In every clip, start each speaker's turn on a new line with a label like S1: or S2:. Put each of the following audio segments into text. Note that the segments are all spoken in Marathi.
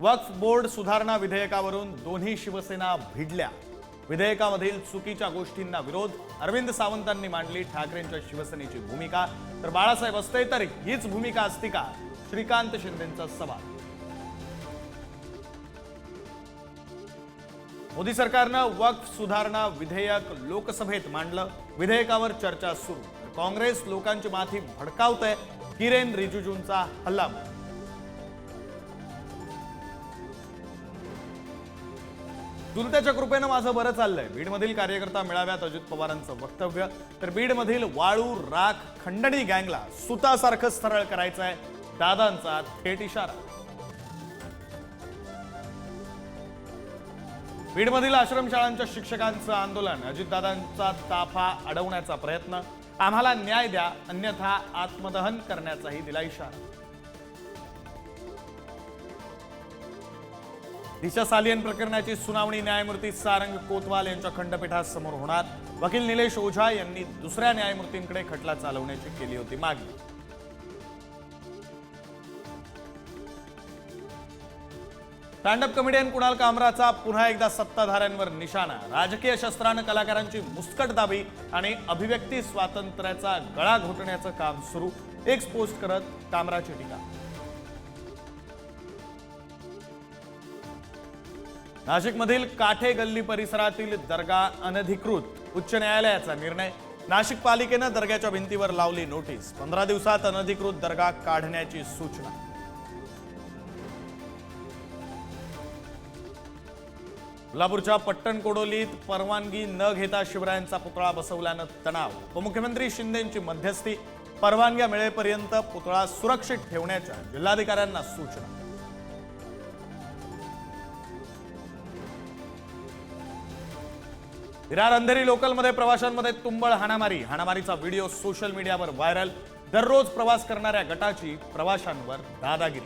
S1: वक्फ बोर्ड सुधारणा विधेयकावरून दोन्ही शिवसेना भिडल्या। विधेयकामधील चुकीच्या गोष्टींना विरोध। अरविंद सावंतांनी मांडली ठाकरेंच्या शिवसेनेची भूमिका, तर बाळासाहेब असते तर हीच भूमिका असती का? श्रीकांत शिंदेंचा सवाल। मोदी सरकारनं वक्फ सुधारणा विधेयक लोकसभेत मांडलं। विधेयकावर चर्चा सुरू। काँग्रेस लोकांची माथी भडकावतंय। किरेन रिजिजूंचा हल्ला। चुलत्याच्या कृपेनं माझं बरं चाललंय। बीडमधील कार्यकर्ता मेळाव्यात अजित पवारांचं वक्तव्य। तर बीडमधील वाळू राख खंडणी गँगला सुतासारखं सरळ करायचंय, दादांचा थेट इशारा। बीडमधील आश्रमशाळांच्या शिक्षकांचं आंदोलन। अजितदादांचा ताफा अडवण्याचा प्रयत्न। आम्हाला न्याय द्या, अन्यथा आत्मदहन करण्याचाही दिला इशारा। दिशा सालियन प्रकरणाची सुनावणी न्यायमूर्ती सारंग कोतवाल यांच्या खंडपीठासमोर होणार। वकील निलेश ओझा यांनी दुसऱ्या न्यायमूर्तींकडे खटला चालवण्याची केली होती मागणी। स्टँडअप कॉमेडियन कुणाल कामराचा पुन्हा एकदा सत्ताधाऱ्यांवर निशाणा। राजकीय शस्त्रानं कलाकारांची मुस्कटदाबी आणि अभिव्यक्ती स्वातंत्र्याचा गळा घोटण्याचं काम सुरू। एक्स पोस्ट करत कामराची टीका। नाशिकमधील काठे गल्ली परिसरातील दर्गा अनधिकृत। उच्च न्यायालयाचा निर्णय। नाशिक पालिकेनं दर्ग्याच्या भिंतीवर लावली नोटीस। 15 दिवसात अनधिकृत दर्गा काढण्याची सूचना। कोल्हापूरच्या पट्टण कोडोलीत परवानगी न घेता शिवरायांचा पुतळा बसवल्यानं तणाव। उपमुख्यमंत्री शिंदेंची मध्यस्थी। परवानग्या मिळेपर्यंत पुतळा सुरक्षित ठेवण्याच्या जिल्हाधिकाऱ्यांना सूचना। विरार अंधेरी लोकलमध्ये प्रवाशांमध्ये तुंबळ हाणामारी। हाणामारीचा व्हिडिओ सोशल मीडियावर व्हायरल। दररोज प्रवास करणाऱ्या गटाची प्रवाशांवर दादागिरी।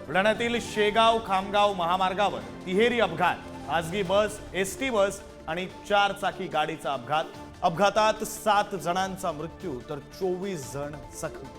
S1: बुलढाण्यातील शेगाव खामगाव महामार्गावर तिहेरी अपघात। खासगी बस, एसटी बस आणि 4 चाकी गाडीचा अपघात। अपघातात 7 जणांचा मृत्यू तर 24 जण जखमी।